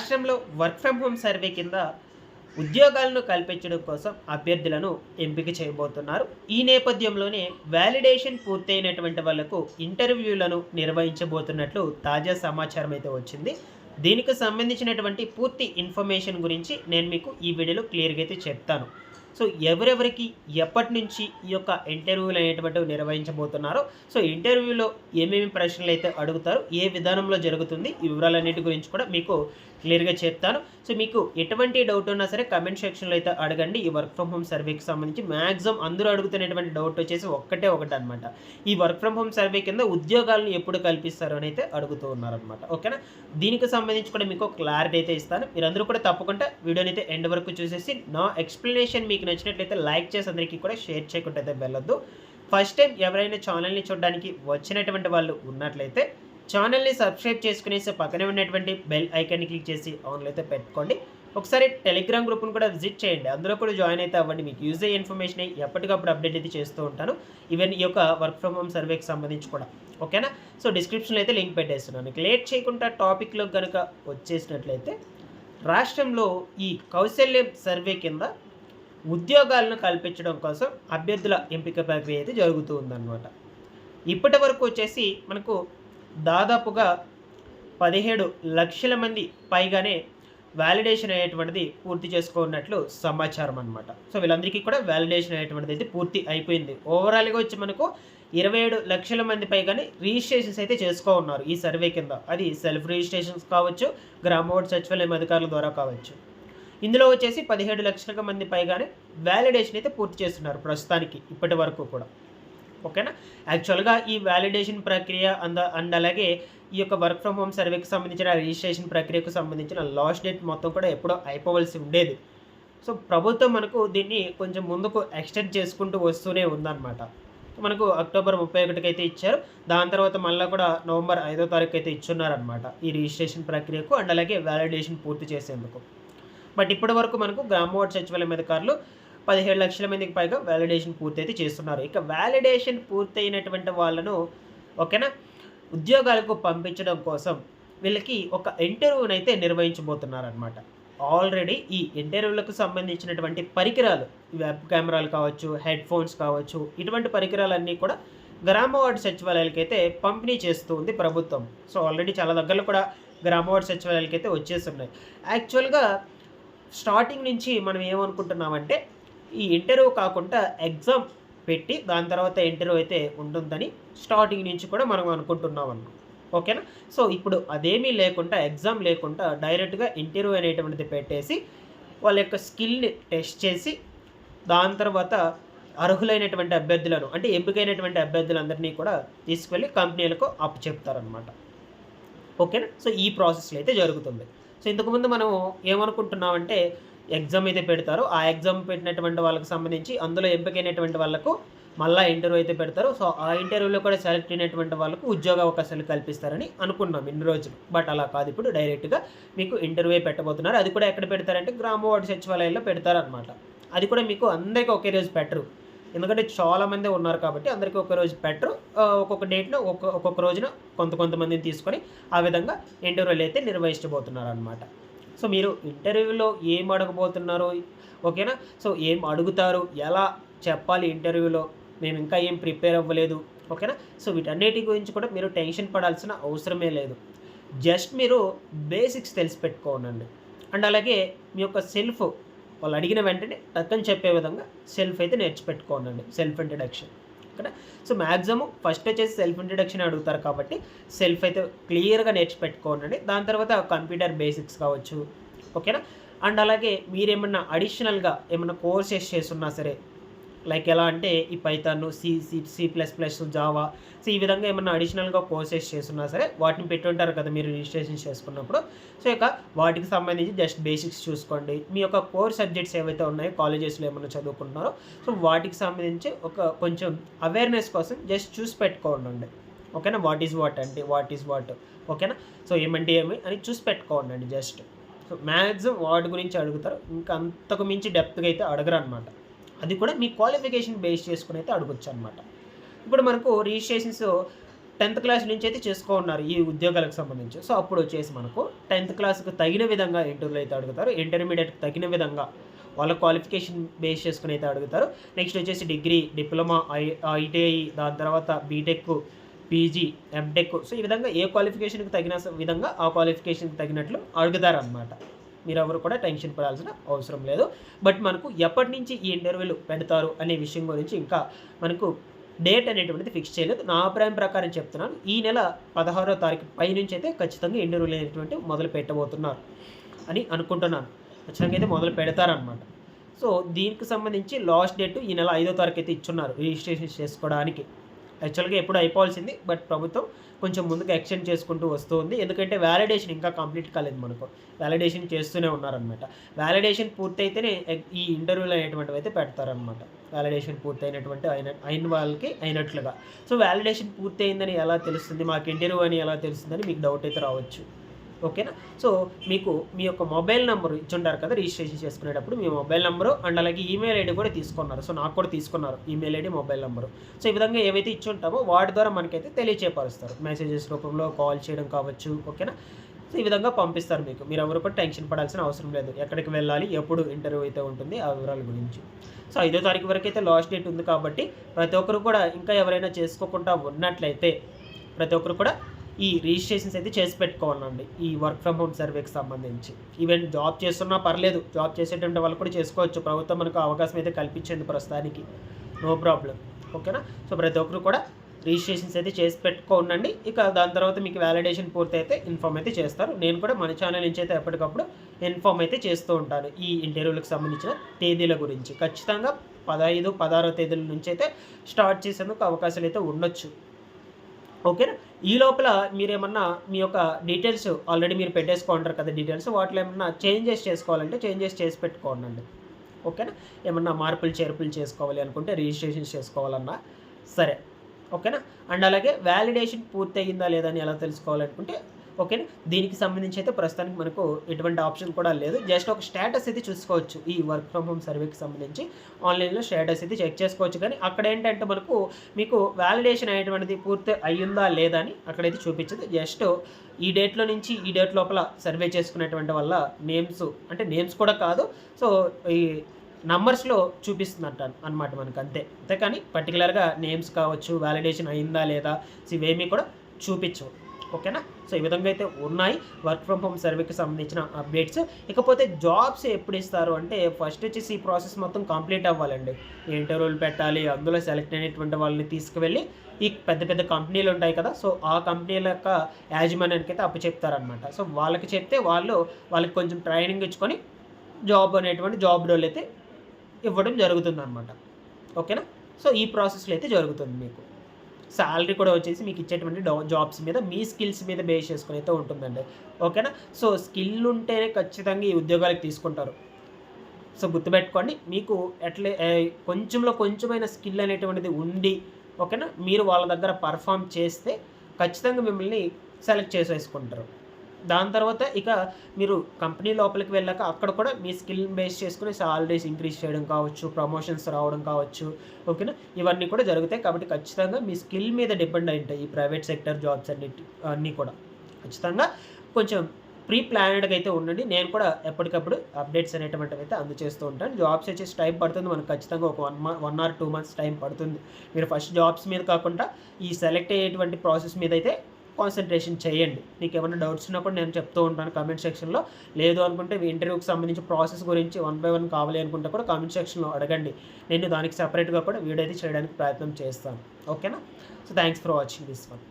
రాష్ట్రంలో work from home survey కింద ఉద్యోగాలను కల్పించడం కోసం అభ్యర్థులను ఎంపిక చేయబోతున్నారు. ఈ నేపథ్యంలోనే వ్యాలిడేషన్ పూర్తయినటువంటి వాళ్లకు ఇంటర్వ్యూలను నిర్వహించబోతున్నట్లు తాజా సమాచారం అయితే వచ్చింది. దీనికి సంబంధించినటువంటి పూర్తి ఇన్ఫర్మేషన్ గురించి నేను మీకు ఈ వీడియోలో క్లియర్గా అయితే చెప్తాను. సో ఎవరెవరికి ఎప్పటి నుంచి ఈ యొక్క ఇంటర్వ్యూలు అనేటువంటివి నిర్వహించబోతున్నారో, సో ఇంటర్వ్యూలో ఏమేమి ప్రశ్నలు అయితే అడుగుతారో, ఏ విధానంలో జరుగుతుంది, ఈ వివరాలన్నిటి గురించి కూడా మీకు క్లియర్గా చెప్తాను. సో మీకు ఎటువంటి డౌట్ ఉన్నా సరే కమెంట్ సెక్షన్లో అయితే అడగండి. ఈ వర్క్ ఫ్రమ్ హోమ్ సర్వేకి సంబంధించి మ్యాక్సిమం అందరూ అడుగుతున్నటువంటి డౌట్ వచ్చేసి ఒకటి అనమాట. ఈ వర్క్ ఫ్రమ్ హోమ్ సర్వే కింద ఉద్యోగాలను ఎప్పుడు కల్పిస్తారు అని అయితే అడుగుతూ ఉన్నారనమాట. ఓకేనా, దీనికి సంబంధించి కూడా మీకు క్లారిటీ అయితే ఇస్తాను. మీరందరూ కూడా తప్పకుండా వీడియోని అయితే ఎండ్ వరకు చూసేసి నా ఎక్స్ప్లెనేషన్ మీకు నచ్చినట్లయితే లైక్ చేసి అందరికీ కూడా షేర్ చేయకుండా అయితే వెళ్ళొద్దు. ఫస్ట్ టైం ఎవరైనా ఛానల్ని చూడడానికి వచ్చినటువంటి వాళ్ళు ఉన్నట్లయితే ఛానల్ని సబ్స్క్రైబ్ చేసుకునేసి పక్కనే ఉన్నటువంటి బెల్ ఐకాన్ని క్లిక్ చేసి ఆన్లో అయితే పెట్టుకోండి. ఒకసారి టెలిగ్రామ్ గ్రూప్ను కూడా విజిట్ చేయండి, అందులో కూడా జాయిన్ అయితే అవ్వండి. మీకు యూజ్ అయ్యే ఇన్ఫర్మేషన్ ఎప్పటికప్పుడు అప్డేట్ అయితే చేస్తూ ఉంటాను, ఈవెన్ ఈ యొక్క వర్క్ ఫ్రమ్ హోమ్ సర్వేకి సంబంధించి కూడా. ఓకేనా, సో డిస్క్రిప్షన్లో అయితే లింక్ పెట్టేస్తున్నాను. లేట్ చేయకుండా టాపిక్లో కనుక వచ్చేసినట్లయితే, రాష్ట్రంలో ఈ కౌశల్యం సర్వే కింద ఉద్యోగాలను కల్పించడం కోసం అభ్యర్థుల ఎంపిక ప్రక్రియ అయితే జరుగుతూ ఉందన్నమాట. ఇప్పటి వరకు వచ్చేసి మనకు దాదాపుగా 17 లక్షల మంది పైగానే వ్యాలిడేషన్ అయ్యేటువంటిది పూర్తి చేసుకున్నట్లు సమాచారం అనమాట. సో వీళ్ళందరికీ కూడా వ్యాలిడేషన్ అయ్యేటువంటిది అయితే పూర్తి అయిపోయింది. ఓవరాల్గా వచ్చి మనకు 27 లక్షల మంది పైగానే రిజిస్ట్రేషన్స్ అయితే చేసుకో ఉన్నారు ఈ సర్వే కింద. అది సెల్ఫ్ రిజిస్ట్రేషన్స్ కావచ్చు, గ్రామవార్డ్ సచివాలయం అధికారుల ద్వారా కావచ్చు. ఇందులో వచ్చేసి 17 లక్షల మంది పైగానే వ్యాలిడేషన్ అయితే పూర్తి చేస్తున్నారు ప్రస్తుతానికి ఇప్పటి వరకు కూడా. ఓకేనా, యాక్చువల్గా ఈ వ్యాలిడేషన్ ప్రక్రియ అండ్ అలాగే ఈ యొక్క వర్క్ ఫ్రమ్ హోమ్ సర్వేకి సంబంధించిన రిజిస్ట్రేషన్ ప్రక్రియకు సంబంధించిన లాస్ట్ డేట్ మొత్తం కూడా ఎప్పుడో అయిపోవలసి ఉండేది. సో ప్రభుత్వం మనకు దీన్ని కొంచెం ముందుకు ఎక్స్టెండ్ చేసుకుంటూ వస్తూనే ఉందన్నమాట. మనకు అక్టోబర్ 31కి అయితే ఇచ్చారు. దాని తర్వాత మళ్ళీ కూడా నవంబర్ 5వ తారీఖు అయితే ఇచ్చున్నారనమాట ఈ రిజిస్ట్రేషన్ ప్రక్రియకు అండ్ అలాగే వ్యాలిడేషన్ పూర్తి చేసేందుకు. బట్ ఇప్పటి వరకు మనకు గ్రామవార్డ్ సచివాలయం అధికారులు 17 లక్షల మందికి పైగా వ్యాలిడేషన్ పూర్తయితే చేస్తున్నారు. ఇక వ్యాలిడేషన్ పూర్తయినటువంటి వాళ్ళను ఓకేనా ఉద్యోగాలకు పంపించడం కోసం వీళ్ళకి ఒక ఇంటర్వ్యూని అయితే నిర్వహించబోతున్నారనమాట. ఆల్రెడీ ఈ ఇంటర్వ్యూలకు సంబంధించినటువంటి పరికరాలు, వెబ్ కెమెరాలు కావచ్చు, హెడ్ ఫోన్స్ కావచ్చు, ఇటువంటి పరికరాలన్నీ కూడా గ్రామవార్డ్ సచివాలయాలకి అయితే పంపిణీ చేస్తూ ఉంది ప్రభుత్వం. సో ఆల్రెడీ చాలా దగ్గరలో కూడా గ్రామవార్డ్ సచివాలయాలకి అయితే వచ్చేస్తున్నాయి. యాక్చువల్గా స్టార్టింగ్ నుంచి మనం ఏమనుకుంటున్నామంటే ఈ ఇంటర్వ్యూ కాకుండా ఎగ్జామ్ పెట్టి దాని తర్వాత ఇంటర్వ్యూ అయితే ఉంటుందని స్టార్టింగ్ నుంచి కూడా మనం అనుకుంటున్నాం అన్నాం. ఓకేనా, సో ఇప్పుడు అదేమీ లేకుండా, ఎగ్జామ్ లేకుండా డైరెక్ట్గా ఇంటర్వ్యూ అనేటువంటిది పెట్టేసి వాళ్ళ యొక్క స్కిల్ని టెస్ట్ చేసి దాని తర్వాత అర్హులైనటువంటి అభ్యర్థులను, అంటే ఎంపికైనటువంటి అభ్యర్థులందరినీ కూడా తీసుకువెళ్ళి కంపెనీలకు అప్పు చెప్తారనమాట. ఓకేనా, సో ఈ ప్రాసెస్లో అయితే జరుగుతుంది. సో ఇంతకుముందు మనం ఏమనుకుంటున్నామంటే ఎగ్జామ్ అయితే పెడతారు, ఆ ఎగ్జామ్ పెట్టినటువంటి వాళ్ళకి సంబంధించి అందులో ఎంపికైనటువంటి వాళ్ళకు మళ్ళీ ఇంటర్వ్యూ అయితే పెడతారు. సో ఆ ఇంటర్వ్యూలో కూడా సెలెక్ట్ అయినటువంటి వాళ్ళకు ఉద్యోగ అవకాశాలు కల్పిస్తారని అనుకున్నాం ఇన్ని రోజులు. బట్ అలా కాదు, ఇప్పుడు డైరెక్ట్గా మీకు ఇంటర్వ్యూ పెట్టబోతున్నారు. అది కూడా ఎక్కడ పెడతారంటే గ్రామవార్డ్ సచివాలయాల్లో పెడతారనమాట. అది కూడా మీకు అందరికీ ఒకే రోజు పెట్టరు, ఎందుకంటే చాలామంది ఉన్నారు కాబట్టి అందరికీ ఒక రోజు పెట్టరు. ఒక్కొక్క డేట్ను ఒక్కొక్క రోజున కొంతమందిని తీసుకొని ఆ విధంగా ఇంటర్వ్యూలు అయితే నిర్వహించబోతున్నారు అనమాట. సో మీరు ఇంటర్వ్యూలో ఏం అడగబోతున్నారు, ఓకేనా, సో ఏం అడుగుతారు, ఎలా చెప్పాలి ఇంటర్వ్యూలో, మేము ఇంకా ఏం ప్రిపేర్ అవ్వలేదు, ఓకేనా. సో వీటన్నిటి గురించి కూడా మీరు టెన్షన్ పడాల్సిన అవసరమే లేదు. జస్ట్ మీరు బేసిక్స్ తెలిసి పెట్టుకోనండి. అండ్ అలాగే మీ యొక్క సెల్ఫ్ వాళ్ళు అడిగిన వెంటనే టక్కని చెప్పే విధంగా సెల్ఫ్ అయితే నేర్చిపెట్టుకోనండి, సెల్ఫ్ ఇంట్రడక్షన్. ఓకేనా, సో మ్యాక్సిమం ఫస్ట్ వచ్చేసి సెల్ఫ్ ఇంట్రడక్షన్ అడుగుతారు కాబట్టి సెల్ఫ్ అయితే క్లియర్గా నేర్చిపెట్టుకోనండి. దాని తర్వాత కంప్యూటర్ బేసిక్స్ కావచ్చు, ఓకేనా. అండ్ అలాగే మీరేమన్నా అడిషనల్గా ఏమన్నా కోర్సెస్ చేస్తున్నా సరే, లైక్ ఎలా అంటే ఈ పైథాన్, C++, జావా, సో ఈ విధంగా ఏమన్నా అడిషనల్గా కోర్సెస్ చేస్తున్నా సరే వాటిని పెట్టుంటారు కదా మీరు రిజిస్ట్రేషన్ చేసుకున్నప్పుడు. సో ఇక వాటికి సంబంధించి జస్ట్ బేసిక్స్ చూసుకోండి. మీ యొక్క కోర్ సబ్జెక్ట్స్ ఏవైతే ఉన్నాయో కాలేజెస్లో ఏమన్నా చదువుకుంటున్నారో సో వాటికి సంబంధించి ఒక కొంచెం అవేర్నెస్ కోసం జస్ట్ చూసి పెట్టుకోండి. ఓకేనా, వాట్ ఈజ్ వాట్, ఓకేనా. సో ఏమంటే ఏమి అని చూసి పెట్టుకోండి జస్ట్. సో మ్యాక్సిమం వాటి గురించి అడుగుతారు, ఇంకా అంతకు మించి డెప్త్గా అయితే అడగరు అనమాట. అది కూడా మీ క్వాలిఫికేషన్ బేస్ చేసుకుని అయితే అడగొచ్చు అనమాట. ఇప్పుడు మనకు రిజిస్ట్రేషన్స్ 10th క్లాస్ నుంచి అయితే చేసుకో ఉన్నారు ఈ ఉద్యోగాలకు సంబంధించి. సో అప్పుడు వచ్చేసి మనకు 10th క్లాస్‌కి తగిన విధంగా ఇంటర్వ్యూలో అయితే అడుగుతారు. ఇంటర్మీడియేట్‌కి తగిన విధంగా వాళ్ళ క్వాలిఫికేషన్ బేస్ చేసుకొని అయితే అడుగుతారు. నెక్స్ట్ వచ్చేసి డిగ్రీ, డిప్లొమా, ఐటీఐ, దాని తర్వాత బీటెక్, పీజీ, ఎంటెక్. సో ఈ విధంగా ఏ క్వాలిఫికేషన్‌కి తగిన విధంగా ఆ క్వాలిఫికేషన్‌కి తగినట్లు అడుగుతారనమాట. మీరెవరు కూడా టెన్షన్ పడాల్సిన అవసరం లేదు. బట్ మనకు ఎప్పటి నుంచి ఈ ఇంటర్వ్యూలు పెడతారు అనే విషయం గురించి ఇంకా మనకు డేట్ అనేటువంటిది ఫిక్స్ చేయలేదు. నా అభిప్రాయం ప్రకారం చెప్తున్నాను. ఈ నెల 16వ తారీఖు పైనుంచి అయితే ఖచ్చితంగా ఇంటర్వ్యూలు అనేటువంటివి మొదలు పెట్టబోతున్నారు అని అనుకుంటున్నాను. ఖచ్చితంగా అయితే మొదలు పెడతారనమాట. సో దీనికి సంబంధించి లాస్ట్ డేట్ ఈ నెల 5వ తారీఖు అయితే ఇచ్చున్నారు రిజిస్ట్రేషన్ చేసుకోవడానికి. యాక్చువల్గా ఎప్పుడు అయిపోవాల్సింది, బట్ ప్రభుత్వం కొంచెం ముందుకు ఎక్స్టెండ్ చేసుకుంటూ వస్తుంది. ఎందుకంటే వ్యాలిడేషన్ ఇంకా కంప్లీట్ కాలేదు మనకు. వ్యాలిడేషన్ చేస్తూనే ఉన్నారనమాట. వ్యాలిడేషన్ పూర్తయితేనే ఈ ఇంటర్వ్యూలు అనేటువంటివి అయితే పెడతారనమాట. వ్యాలిడేషన్ పూర్తయినటువంటి అయిన వాళ్ళకి అయినట్లుగా. సో వ్యాలిడేషన్ పూర్తయిందని ఎలా తెలుస్తుంది, మాకు ఇంటర్వ్యూ అని ఎలా తెలుస్తుందని మీకు డౌట్ అయితే రావచ్చు. ఓకేనా. సో మీకు మీ యొక్క మొబైల్ నెంబర్ ఇచ్చుంటారు కదా రిజిస్ట్రేషన్ చేసుకునేటప్పుడు, మీ మొబైల్ నెంబరు అండ్ అలాగే ఈమెయిల్ ఐడి కూడా తీసుకున్నారు. సో నాకు కూడా తీసుకున్నారు email ID, mobile number. So ఈ విధంగా ఏవైతే ఇచ్చుంటామో వాటి ద్వారా మనకైతే తెలియచేపరుస్తారు. మెసేజెస్ రూపంలో కాల్ చేయడం కావచ్చు. ఓకేనా. సో ఈ విధంగా పంపిస్తారు మీకు. మీరు ఎవరు కూడా టెన్షన్ పడాల్సిన అవసరం లేదు. ఎక్కడికి వెళ్ళాలి, ఎప్పుడు ఇంటర్వ్యూ అయితే ఉంటుంది, ఆ వివరాల గురించి. సో 5వ తారీఖు వరకు అయితే లాస్ట్ డేట్ ఉంది కాబట్టి ప్రతి ఒక్కరు కూడా ఇంకా ఎవరైనా చేసుకోకుండా ఉన్నట్లయితే ప్రతి ఒక్కరు కూడా ఈ రిజిస్ట్రేషన్స్ అయితే చేసి పెట్టుకోవాలండి ఈ వర్క్ ఫ్రమ్ హోమ్ సర్వేకి సంబంధించి. ఈవెన్ జాబ్ చేస్తున్నా పర్లేదు, జాబ్ చేసేటువంటి వాళ్ళు కూడా చేసుకోవచ్చు. ప్రభుత్వం మనకు అవకాశం అయితే కల్పించింది ప్రస్తుతానికి, నో ప్రాబ్లం. ఓకేనా. సో ప్రతి ఒక్కరు కూడా రిజిస్ట్రేషన్స్ అయితే చేసి పెట్టుకోండి. ఇక దాని తర్వాత మీకు వ్యాలిడేషన్ పూర్తయితే ఇన్ఫామ్ అయితే చేస్తారు. నేను కూడా మన ఛానల్ నుంచి అయితే ఎప్పటికప్పుడు ఇన్ఫామ్ అయితే చేస్తూ ఉంటాను ఈ ఇంటర్వ్యూలకు సంబంధించిన తేదీల గురించి. ఖచ్చితంగా 15, 16వ తేదీల నుంచి అయితే స్టార్ట్ చేసేందుకు అవకాశాలు అయితే ఉండొచ్చు. ఓకేనా. ఈ లోపల మీరేమన్నా మీ యొక్క డీటెయిల్స్ ఆల్రెడీ మీరు పెట్టేసుకుంటారు కదా డీటెయిల్స్, వాటిలో ఏమన్నా చేంజెస్ చేసుకోవాలంటే చేంజెస్ చేసి పెట్టుకోండి. ఓకేనా. ఏమన్నా మార్పులు చేర్పులు చేసుకోవాలి అనుకుంటే రిజిస్ట్రేషన్ చేసుకోవాలన్నా సరే. ఓకేనా. అండ్ అలాగే వ్యాలిడేషన్ పూర్తయిందా లేదా అని ఎలా తెలుసుకోవాలనుకుంటే ఓకేనా. దీనికి సంబంధించి అయితే ప్రస్తుతానికి మనకు ఎటువంటి ఆప్షన్ కూడా లేదు. జస్ట్ ఒక స్టేటస్ అయితే చూసుకోవచ్చు. ఈ వర్క్ ఫ్రమ్ హోమ్ సర్వేకి సంబంధించి ఆన్లైన్లో స్టేటస్ అయితే చెక్ చేసుకోవచ్చు. కానీ అక్కడ ఏంటంటే మనకు మీకు వ్యాలిడేషన్ అనేటువంటిది పూర్తి అయ్యిందా లేదా అని అక్కడైతే చూపించదు. జస్ట్ ఈ డేట్లో నుంచి ఈ డేట్ లోపల సర్వే చేసుకునేటువంటి వల్ల నేమ్స్, అంటే నేమ్స్ కూడా కాదు, సో ఈ నంబర్స్లో చూపిస్తుందంట అనమాట మనకు, అంతేకాని పర్టికులర్గా నేమ్స్ కావచ్చు, వ్యాలిడేషన్ అయిందా లేదా ఇవేమీ కూడా చూపించవు. ఓకేనా. సో ఈ విధంగా అయితే ఉన్నాయి వర్క్ ఫ్రమ్ హోమ్ సర్వేకి సంబంధించిన అప్డేట్స్. ఇకపోతే జాబ్స్ ఎప్పుడు ఇస్తారు అంటే ఫస్ట్ వచ్చేసి ఈ ప్రాసెస్ మొత్తం కంప్లీట్ అవ్వాలండి. ఇంటర్వ్యూలు పెట్టాలి, అందులో సెలెక్ట్ అయినటువంటి వాళ్ళని తీసుకువెళ్ళి ఈ పెద్ద పెద్ద కంపెనీలు ఉంటాయి కదా, సో ఆ కంపెనీల యొక్క యాజమాన్యానికి అయితే అప్పచెప్తారనమాట. సో వాళ్ళకి చెప్తే వాళ్ళకి కొంచెం ట్రైనింగ్ ఇచ్చుకొని జాబ్ రోల్ అయితే ఇవ్వడం జరుగుతుందన్నమాట. ఓకేనా. సో ఈ ప్రాసెస్లో అయితే జరుగుతుంది. మీకు శాలరీ కూడా వచ్చేసి మీకు ఇచ్చేటువంటి జాబ్స్ మీద మీ స్కిల్స్ మీద బేస్ చేసుకుని అయితే ఉంటుందండి. ఓకేనా. సో స్కిల్ ఉంటేనే ఖచ్చితంగా ఈ ఉద్యోగాలకు తీసుకుంటారు. సో గుర్తుపెట్టుకోండి, మీకు కొంచెమైన స్కిల్ అనేటువంటిది ఉండి ఓకేనా మీరు వాళ్ళ దగ్గర పర్ఫామ్ చేస్తే ఖచ్చితంగా మిమ్మల్ని సెలెక్ట్ చేసేసుకుంటారు. దాని తర్వాత ఇక మీరు కంపెనీ లోపలికి వెళ్ళాక అక్కడ కూడా మీ స్కిల్ బేస్ చేసుకుని సాలరీస్ ఇంక్రీజ్ చేయడం కావచ్చు, ప్రమోషన్స్ రావడం కావచ్చు. ఓకేనా. ఇవన్నీ కూడా జరుగుతాయి. కాబట్టి ఖచ్చితంగా మీ స్కిల్ మీద డిపెండ్ అయి ఉంటాయి ఈ ప్రైవేట్ సెక్టర్ జాబ్స్ అన్నీ కూడా. ఖచ్చితంగా కొంచెం ప్రీ ప్లానెడ్గా అయితే ఉండండి. నేను కూడా ఎప్పటికప్పుడు అప్డేట్స్ అనేటువంటివి అయితే అందజేస్తూ ఉంటాను. జాబ్స్ వచ్చేసి టైం పడుతుంది మనకు, ఖచ్చితంగా ఒక 1 or 2 months టైం పడుతుంది. మీరు ఫస్ట్ జాబ్స్ మీద కాకుండా ఈ సెలెక్ట్ అయ్యేటువంటి ప్రాసెస్ మీద అయితే కాన్సన్ట్రేషన్ చేయండి. మీకు ఏమైనా డౌట్స్ ఉన్నప్పుడు నేను చెప్తూ ఉంటాను కామెంట్ సెక్షన్లో. లేదు అనుకుంటే ఇంటర్వ్యూకి సంబంధించి ప్రాసెస్ గురించి 1 by 1 కావాలి అనుకుంటే కూడా కామెంట్ సెక్షన్లో అడగండి. నేను దానికి సపరేట్గా కూడా వీడియో అయితే చేయడానికి ప్రయత్నం చేస్తాను. ఓకేనా. So thanks for watching this one.